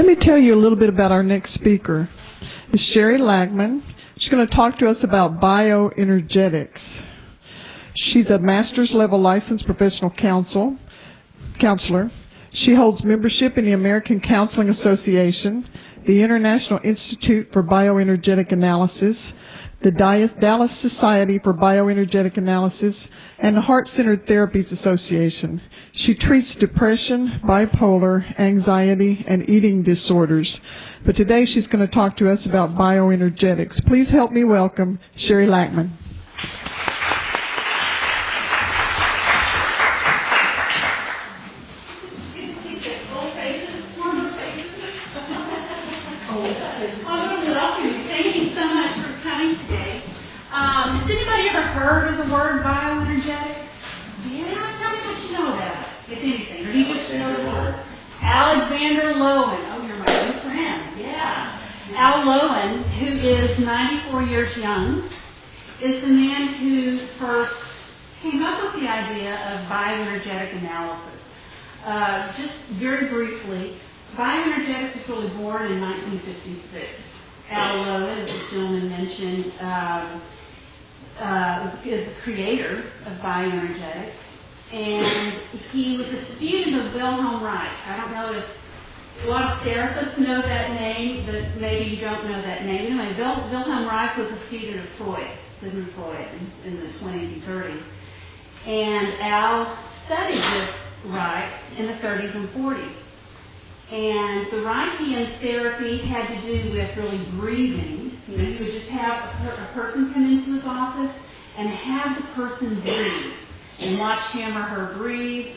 Let me tell you a little bit about our next speaker. It's Sherri Lackman. She's going to talk to us about bioenergetics. She's a master's level licensed professional counselor. She holds membership in the American Counseling Association, the International Institute for Bioenergetic Analysis, the Dallas Society for Bioenergetic Analysis, and the Heart-Centered Therapies Association. She treats depression, bipolar, anxiety, and eating disorders. But today she's going to talk to us about bioenergetics. Please help me welcome Sherri Lackman. Heard of the word bioenergetics? Yeah, tell me what you know about it, if anything. Or do you just know the word? Alexander Lowen. Oh, you're my good friend. Yeah. Al Lowen, who is 94 years young, is the man who first came up with the idea of bioenergetic analysis. Just very briefly, bioenergetics was really born in 1956. Al Lowen, as the gentleman mentioned, is the creator of bioenergetics, and he was a student of Wilhelm Reich. I don't know if a lot of therapists know that name, but maybe you don't know that name. Anyway, Wilhelm Reich was a student of Freud, Sigmund Freud, in the 20s and 30s. And Al studied with Reich in the 30s and 40s. And the Reichian therapy had to do with really breathing. You know, he would just have a person come into his office and have the person breathe and watch him or her breathe.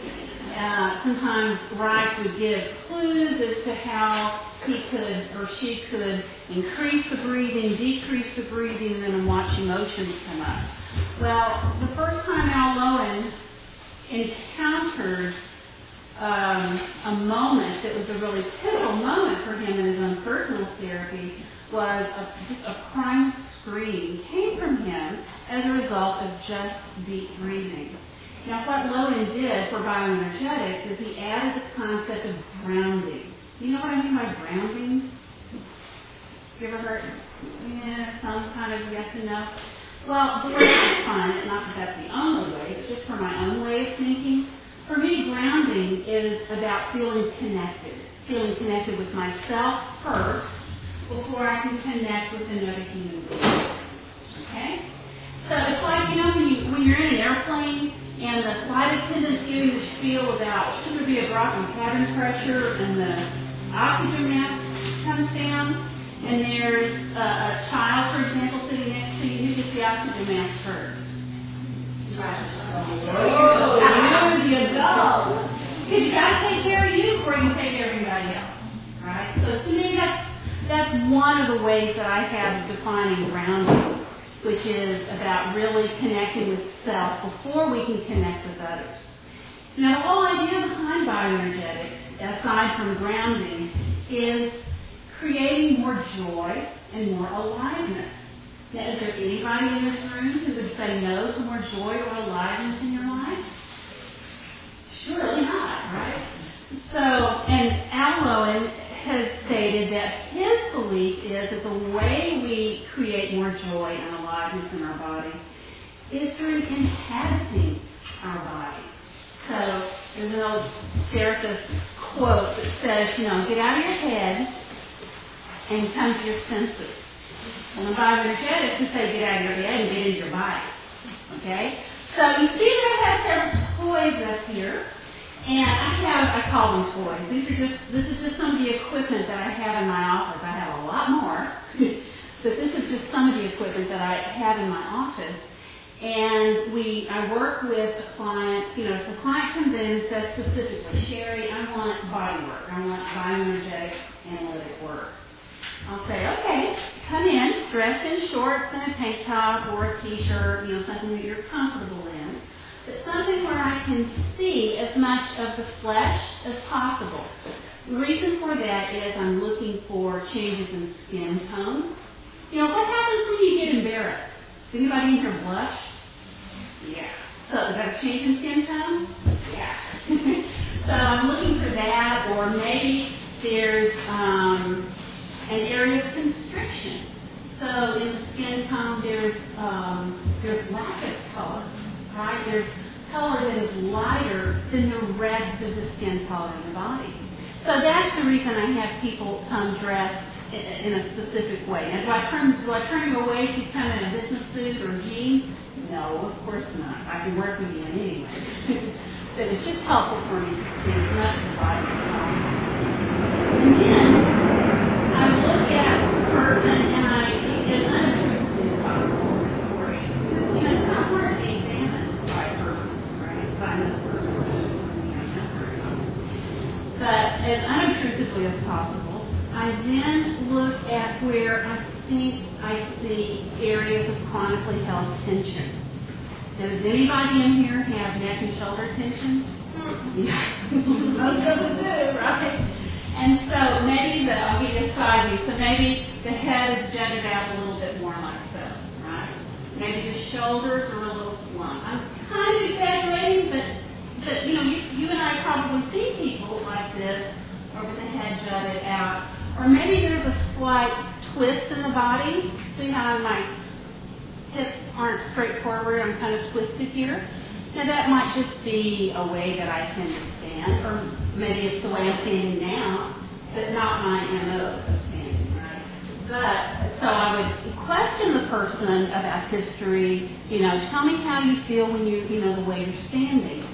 Sometimes Reich would give clues as to how he could or she could increase the breathing, decrease the breathing, and then watch emotions come up. Well, the first time Al Lowen encountered a moment that was a really pivotal moment for him in his own personal therapy was just a crying scream came from him as a result of just deep breathing. Now, what Lowen did for bioenergetics is he added the concept of grounding. You know what I mean by grounding? You ever heard? Yeah, some kind of yes and no. Well, the way I define it, not that that's the only way, but just for my own way of thinking, for me, grounding is about feeling connected with myself first before I can connect with another human being. Okay? So it's like, you know, when you're in an airplane and the flight attendant's giving the spiel about should there be a drop in cabin pressure and the oxygen mask comes down and there's a child, for example, sitting next to you, who gets the oxygen mask first? Oh, you're the adult. Because you got to take care of you before you take care of everybody else. Right? So to me, that's one of the ways that I have of defining grounding, which is about really connecting with self before we can connect with others. Now, the whole idea behind bioenergetics, aside from grounding, is creating more joy and more aliveness. Now, is there anybody in this room who would say no to more joy or aliveness in your life? Surely not, right? So, and Al Lowen has stated that his belief is that the way we create more joy and aliveness in our body is through inhabiting our body. So, there's an old therapist quote that says, you know, get out of your head and come to your senses. And in bioenergetics, we say get out of your head and get into your body. Okay? So you see that I have several toys up here. And I call them toys. This is just some of the equipment that I have in my office. I have a lot more. But this is just some of the equipment that I have in my office. And I work with a client, you know, if a client comes in and says specifically, Sherri, I want body work. I want bioenergetic analytic work. I'll say, okay, come in, dressed in shorts and a tank top or a t-shirt, you know, something that you're comfortable in, but something where I can see as much of the flesh as possible. The reason for that is I'm looking for changes in skin tone. You know, what happens when you get embarrassed? Does anybody in here blush? Yeah. So is that a change in skin tone? Yeah. So I'm looking for that, or maybe There's an area of constriction. So in the skin tone, there's lack of color, right? There's color that is lighter than the rest of the skin color in the body. So that's the reason I have people come dressed in a specific way. Now, do I turn you away if you come in a business suit or jeans? No, of course not. I can work with you in anyway. But it's just helpful for me to see as much of the body as possible. And then I look at the person and I as unobtrusively as possible, of course. You know, it's not hard to examine by a person, right? By another person. But as unobtrusively as possible, I then look at where I think I see areas of chronically held tension. Now, does anybody in here have neck and shoulder tension? Yeah. Most of them do, right? And so maybe I'll give you a side view. So maybe the head is jutted out a little bit more like so, right? Maybe the shoulders are a little slumped. I'm kind of exaggerating, but you know, you and I probably see people like this, or with the head jutted out. Or maybe there's a slight twist in the body. See how my hips aren't straightforward, I'm kind of twisted here. Now that might just be a way that I tend to stand, or maybe it's the way I'm standing now, but not my MO of standing, right? But, so I would question the person about history, you know, tell me how you feel when you know, the way you're standing.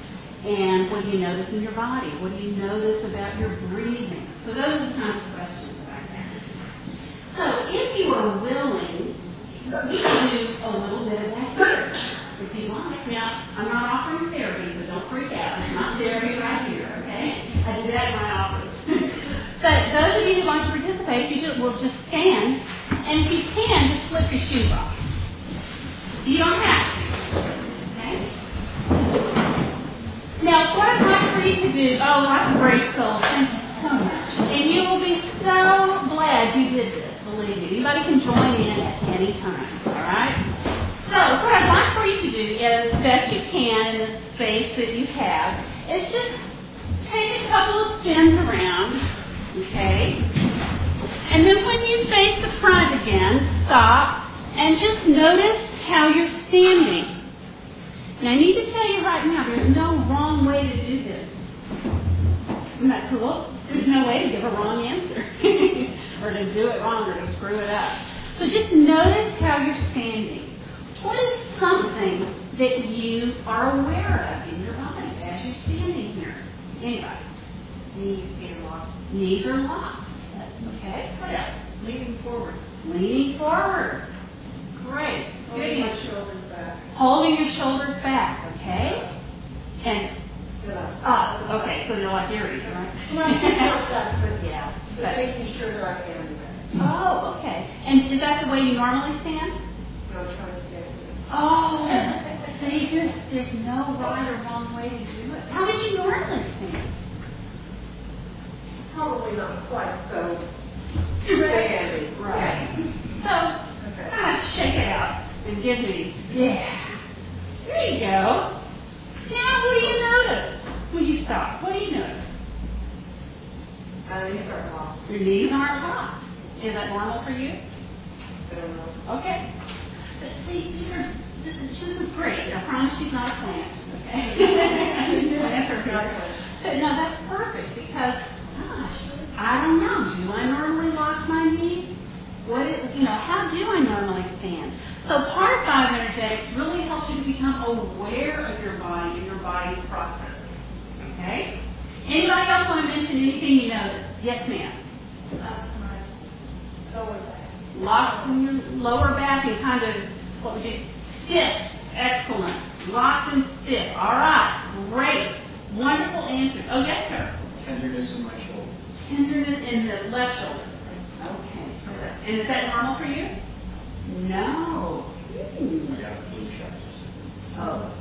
And what do you notice in your body? What do you notice about your breathing? So those are the kinds of questions that I ask. So if you are willing, we can do a little bit of that here, if you want. Now, I'm not offering therapy, so don't freak out. It's not therapy right here, okay? I do that in my office. But those of you who want to participate, will just stand, and if you can, just flip your shoes off. You don't have to, okay? Now, what I'd like for you to do, oh, that's a great soul. Thank you so much. And you will be so glad you did this. Believe me, anybody can join in at any time, all right? So what I'd like for you to do, as best you can in the space that you have, is just take a couple of spins around, okay? And then when you face the front again, stop and just notice how you're standing. Now I need to tell you right now, there's no wrong way to do this. Isn't that cool? There's no way to give a wrong answer. Or to do it wrong, or to screw it up. So just notice how you're standing. What is something that you are aware of in your body as you're standing here? Anybody? Knees are locked. Knees are locked. Okay. What else? Leaning forward. Leaning forward. Great. Holding my shoulders back. Holding your shoulders back. Okay. And up. Okay. So they're like earrings, right? But yeah. But making sure that I can do that. Oh, okay. And is that the way you normally stand? No, trying to stand. Oh, see, there's no right or wrong way to do it. How did you normally stand? Probably not quite so. Right. Right. So, kind of shake it out and give me, yeah. There you go. Now, what do you notice when you stop? What do you notice? Knees aren't locked. Your knees aren't locked. Is that normal for you? I don't know. Okay. But see, this is great. I promise she's not a plant. Okay? Plants are good. But no, that's perfect because, gosh, I don't know. Do I normally lock my knees? How do I normally stand? So part of bioenergetics really helps you to become aware of your body and your body's process. Okay? Anybody else want to mention anything you notice? Yes, ma'am. My lower back. Locked in your lower back and kind of, what would you, stiff. Excellent. Locked and stiff. All right. Great. Wonderful answers. Oh, yes, sir. Tenderness in my shoulder. Tenderness in the left shoulder. Okay. And is that normal for you? No. I got flu shots. Oh.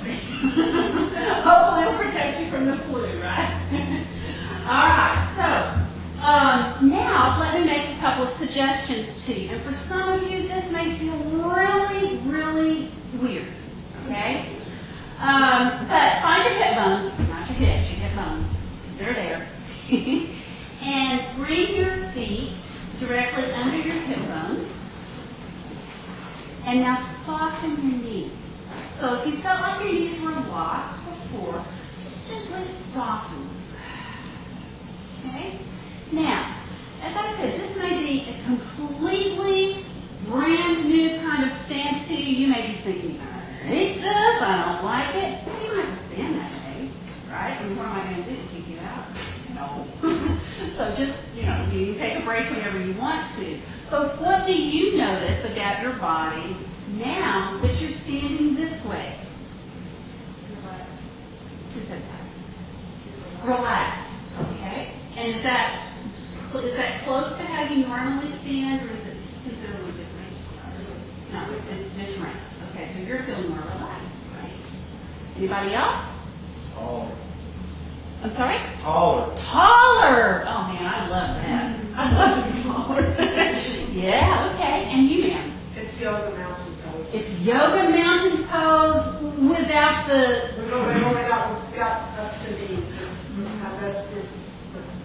Hopefully it'll protect you from the flu, right? All right. So, now let me make a couple of suggestions to you. And for some of you, this may feel really, really weird. Okay? But find your hip bones, not your hips, your hip bones. They're there. And now soften your knees. So if you felt like your knees were locked before, just simply soften them. Okay? Now, as I said, this may be a completely brand new kind of stance to you. You may be thinking, I hate this, I don't like it. Well, you might have stand that way, right? I mean, what am I going to do? Kick you out? No. So just, you can take a break whenever you want to. So what do you notice about your body now that you're standing this way? Who said that? Relaxed. Okay. And is that close to how you normally stand, or is it considerably different? No, it's different. Okay, so you're feeling more relaxed, right? Anybody else? Taller. I'm sorry? Taller. Taller! Oh, man, I love that. I love to be taller. Yeah, okay. And you, ma'am? It's yoga mountain pose. It's yoga mountain pose without the... Without Scott up to the...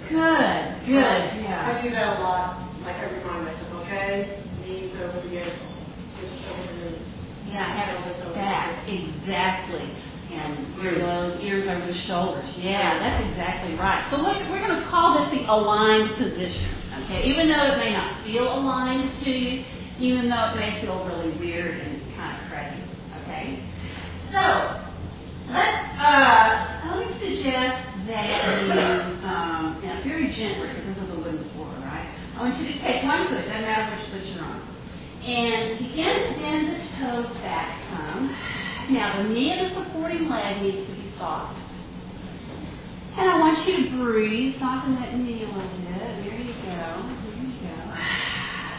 Good. Yeah. I do that a lot. Like every time I said, okay, knees over the ankle. Just over the knee. Yeah, I have it back. Exactly. And ears over the shoulders. Yeah, that's exactly right. So look, we're going to call this the aligned position. Okay, even though it may not feel aligned to you, even though it may feel really weird and kind of crazy. Okay, so let me suggest that you, very gently, because this is a wooden floor, right? I want you to take one foot, doesn't matter which foot you're on, and begin to bend the toes back some. Now, the knee of the supporting leg needs to be soft. And I want you to breathe, soften that knee a little bit. There you go.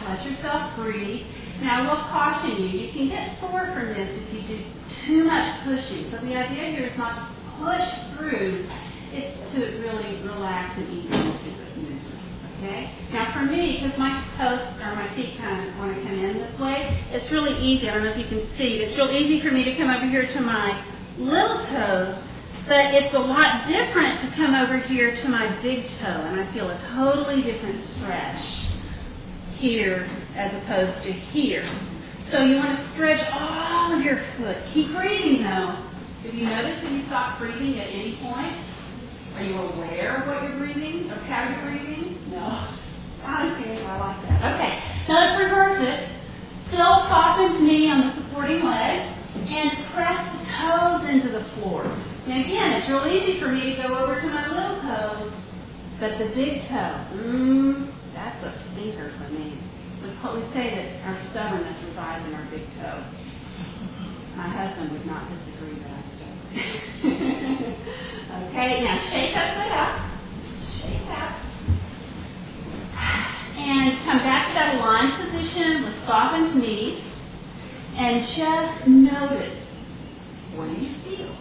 Let yourself breathe. Now, I will caution you, you can get sore from this if you do too much pushing. So the idea here is not to push through, it's to really relax and ease into the movement. Okay? Now, for me, because my toes or my feet kind of want to come in this way, it's really easy. I don't know if you can see. It's real easy for me to come over here to my little toes, but it's a lot different to come over here to my big toe, and I feel a totally different stretch here as opposed to here. So you want to stretch all of your foot. Keep breathing, though. If you notice when you stop breathing at any point, are you aware of what you're breathing, of how you're breathing? No. Honestly, I like that. Okay, now let's reverse it. Still soften knee on the supporting leg and press the toes into the floor. Now again, it's real easy for me to go over to my little toes, but the big toe, that's a stinker for me. We say that our stubbornness resides in our big toe. My husband would not disagree with that. Okay, now shake that foot up. Shake that. And come back to that aligned position with softened knees. And just notice, what do you feel?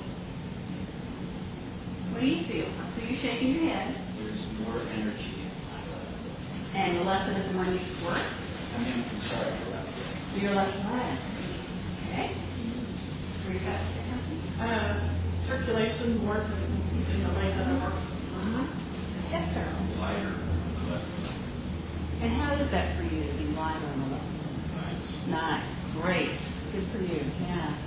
What do you feel? I see you shaking your head. There's more energy. And the left foot is the one you just worked? I'm sorry for that. Your left leg. Okay. Where you got it? Circulation more in the leg that I work. Yes, sir. Lighter left. And how is that for you to be lighter on the left? Nice. Great. Good for you. Yeah.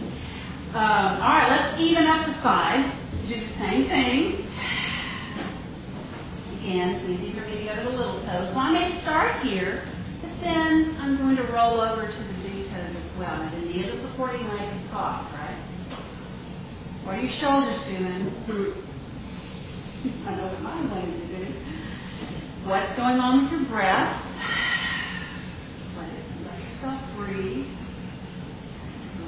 All right, let's even up the sides. Do the same thing. Again, it's easy for me to go to the little toes. So I may start here, but then I'm going to roll over to the big toes as well. Now, the knee of the supporting leg is soft, right? What are your shoulders doing? I know what my legs are doing. What's going on with your breath? Let yourself breathe.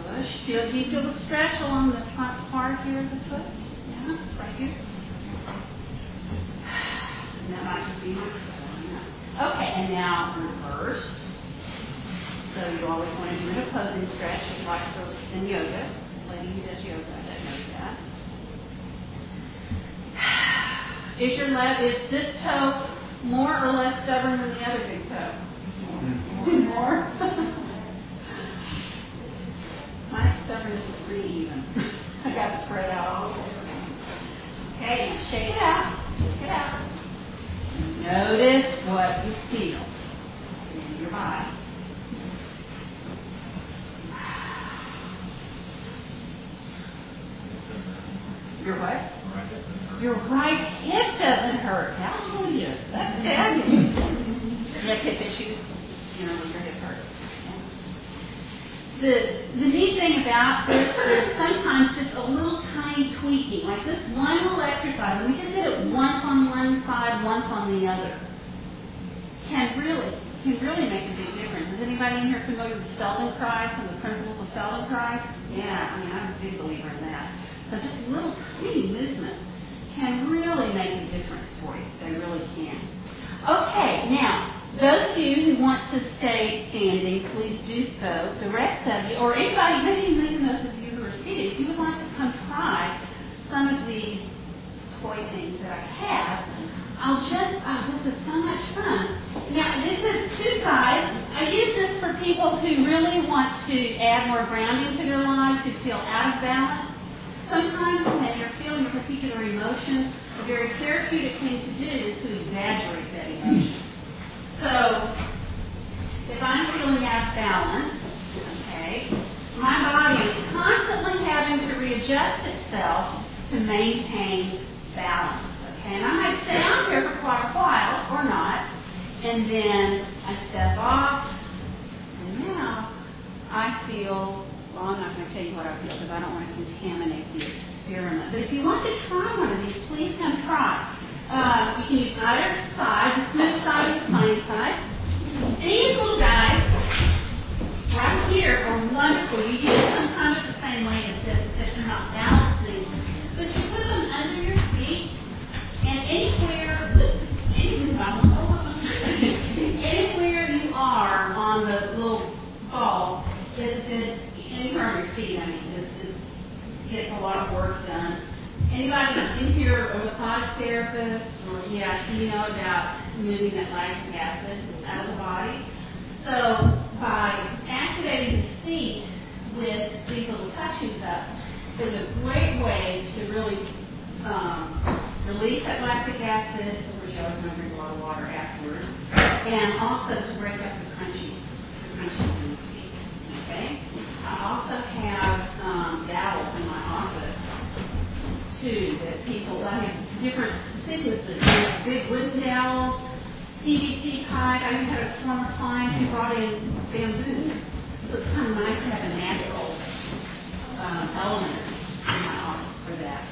Push. Do you feel the stretch along the front part here of the foot? Yeah, right here. And that might just be my foot. Okay, and now reverse. So you always want to do an opposing stretch, just like in yoga. Lady who does yoga, I don't know that. Is this toe more or less stubborn than the other big toe? More. My stubbornness is pretty even. I got it spread out all over. Okay, now shake it out. Shake it out. Notice what you feel in your body. Your what? Right, that doesn't hurt. Your right hip doesn't hurt. Hallelujah. That's fabulous. You have hip issues, you know, when your hip hurts. The neat thing about this is sometimes just a little tiny tweaking, like this one little exercise, and we just did it once on one side, once on the other, can really make a big difference. Is anybody in here familiar with Feldenkrais and the principles of Feldenkrais? Yeah, I mean, I'm a big believer in that. So just little tiny movements can really make a difference for you. They really can. Okay, now, those of you who want to stay standing, please do so. The rest of you, or anybody, maybe even those of you who are seated, if you would like to come try some of these toy things that I have, this is so much fun. Now, this is two sides. I use this for people who really want to add more grounding to their lives, who feel out of balance. Sometimes when you're feeling a particular emotion, a very therapeutic thing to do is to exaggerate that emotion. So, if I'm feeling out of balance, okay, my body is constantly having to readjust itself to maintain balance. Okay, and I might stay on here for quite a while, or not, and then I step off, and now I feel, well, I'm not going to tell you what I feel because I don't want to contaminate the experiment. But if you want to try one of these, please come try. You can use either side, the smooth side or the plain side. These little guys right here are wonderful. You use them kind of the same way as this if you're not balancing. But you put them under your feet and anywhere you are on the little ball is anywhere on your feet. I mean, this gets a lot of work done. Anybody in here a massage therapist, or you know about moving that lactic acid out of the body. So by activating the feet with these little touching cups is a great way to really release that lactic acid, which I was going to drink a lot of water afterwards, and also to break up the crunching in the feet. Okay. I also have dowels in my office too, that people, I have different thicknesses. There's big wooden dowels, PVC pipe. I even had a former client who brought in bamboo. So it's kind of nice to have a natural element in my office for that.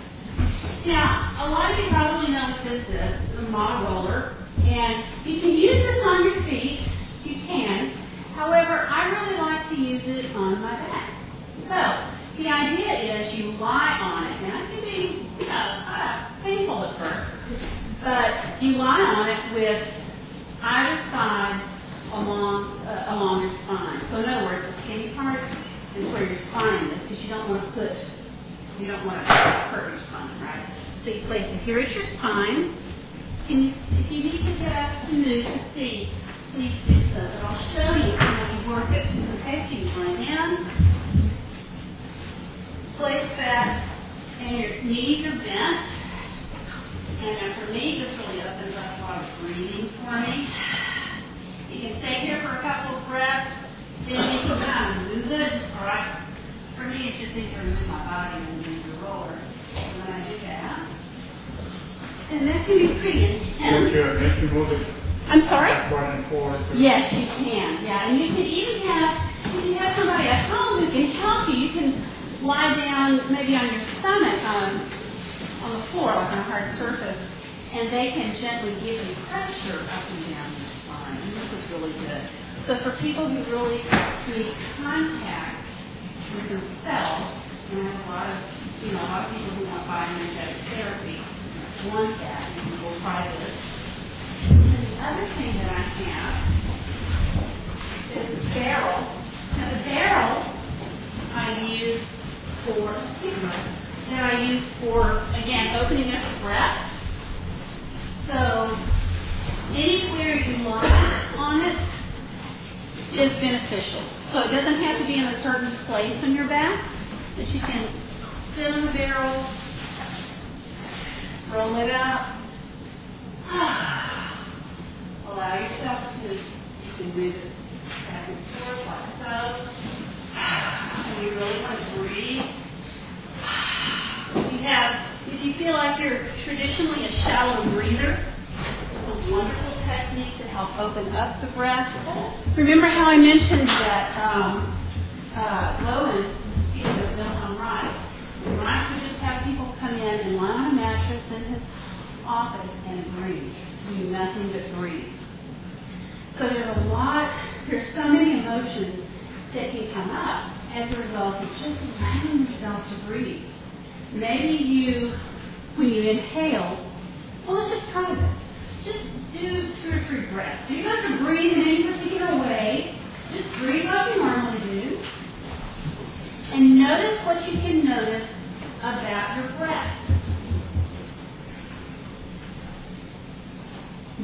Now, a lot of you probably know what this is, a mod roller. And you can use this on your feet. You can. However, I really like to use it on my back. So, the idea is you lie on it. Now, it can be painful at first, but you lie on it with either side along your spine. So, in other words, the skinny part is where your spine is, because you don't want to hurt your spine, right? So you place it here at your spine. If you need to get up to move the seat, please do so. But I'll show you how you work it. Okay, so you lie down. Place that, and your knees are bent. And for me, this really opens up a lot of breathing for me. You can stay here for a couple of breaths, then you can kind of move it. All right. For me, it's just easier to move my body than move the roller. And when I do that, and that can be pretty intense. I'm sorry? Yes, you can. Yeah, and you can even have somebody at home who can help you. You can lie down maybe on your stomach on the floor, like on a hard surface, and they can gently give you pressure up and down your spine. And this is really good. So for people who really need contact with themselves, and I have a lot of people who want bioenergetic therapy want that, and we'll try this. And the other thing that I have is a barrel. Now the barrel I use for, again, opening up the breath. So anywhere you lie on it is beneficial. So it doesn't have to be in a certain place on your back, that you can sit on the barrel, roll it up, allow yourself to, you can move it back and forth like so. And you really want to breathe. feel like you're traditionally a shallow breather, it's a wonderful technique to help open up the breath. Remember how I mentioned that Lowen, student of Wilhelm Reich, would just have people come in and lie on a mattress in his office and breathe, do nothing but breathe. So there's so many emotions that can come up as a result of just allowing yourself to breathe. Maybe when you inhale, well, let's just try this. Just do 2 or 3 breaths. You don't have to breathe in any particular way. Just breathe like you normally do. And notice what you can notice about your breath.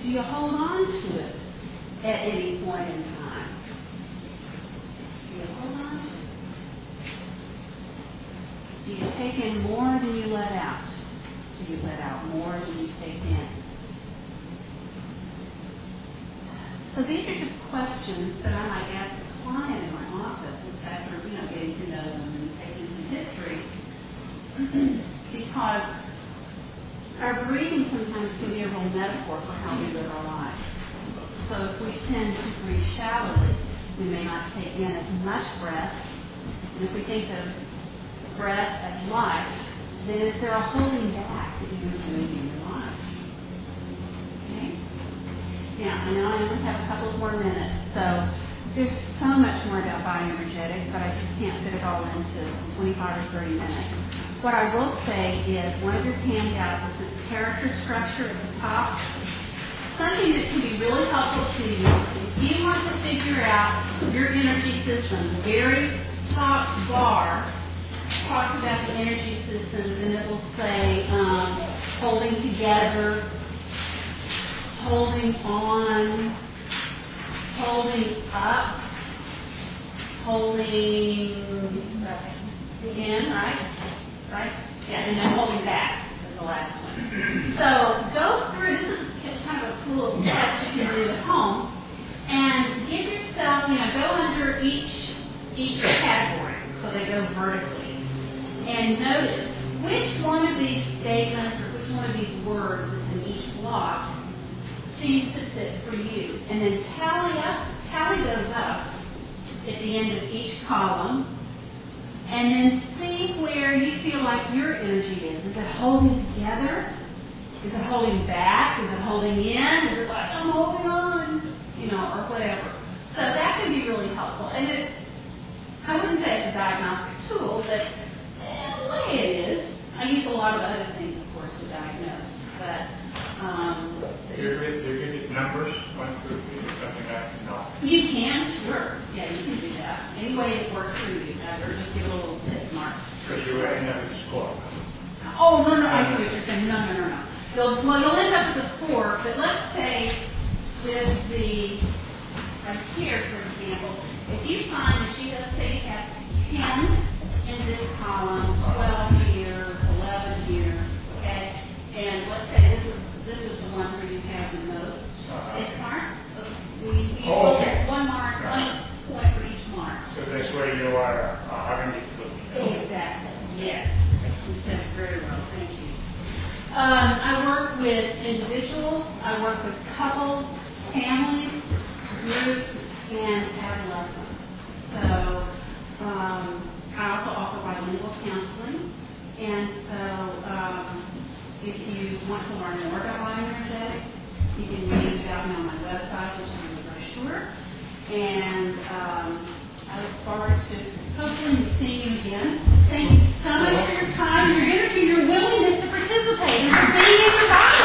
Do you hold on to it at any point in time? Do you hold on to it? Do you take in more than you let out? Do you let out more than you take in? So these are just questions that I might ask a client in my office after getting to know them and taking some history, because our breathing sometimes can be a real metaphor for how we live our lives. So if we tend to breathe shallowly, we may not take in as much breath. And if we think of breath as life, then is there a holding back that you're doing in your life? Okay? Now, I know I only have a couple more minutes, so there's so much more about bioenergetics, but I just can't fit it all into 25 or 30 minutes. What I will say is one of your handouts is this character structure at the top. Something that can be really helpful to you if you want to figure out your energy system. The very top bar talks about the energy systems, and it will say holding together, holding on, holding up, holding in, right? Yeah, and then holding back is the last one. So go through, this is kind of a cool test you can do at home, and give yourself, go under each category, so they go vertically, and notice which one of these statements or which one of these words is in each block seems to fit for you, and then tally those up at the end of each column, and then see where you feel like your energy is. Is it holding together? Is it holding back? Is it holding in? Is it like, I'm holding on? Or whatever. So that can be really helpful. And I wouldn't say it's a diagnostic tool, but in a way it is. I use a lot of other things, of course, to diagnose. But You're good at numbers, 1 through 3, or something like that? No. You can, sure. Yeah, you can do that. Any way that works for you, or just give it a little tip mark. Because you end up with a score. Oh, no, I see what you're saying. No. You'll end up with a score, but let's say with right here, for example, if you find that you, let's say you have 10 in this column, 12 here, 11 here, okay? And let's say this is the one where you have the most hit marks. We look at 1 mark, 1 point for each mark. So that's where you are having to look. Exactly, yes. You said it very well, thank you. I work with individuals, I work with couples, families, groups, and adolescents. So I also offer bilingual counseling. And so if you want to learn more about bioenergetics, you can read about me on my website, which is in the brochure. And I look forward to hopefully seeing you again. Thank you so much for your time, your energy, your willingness to participate, and for being in your body.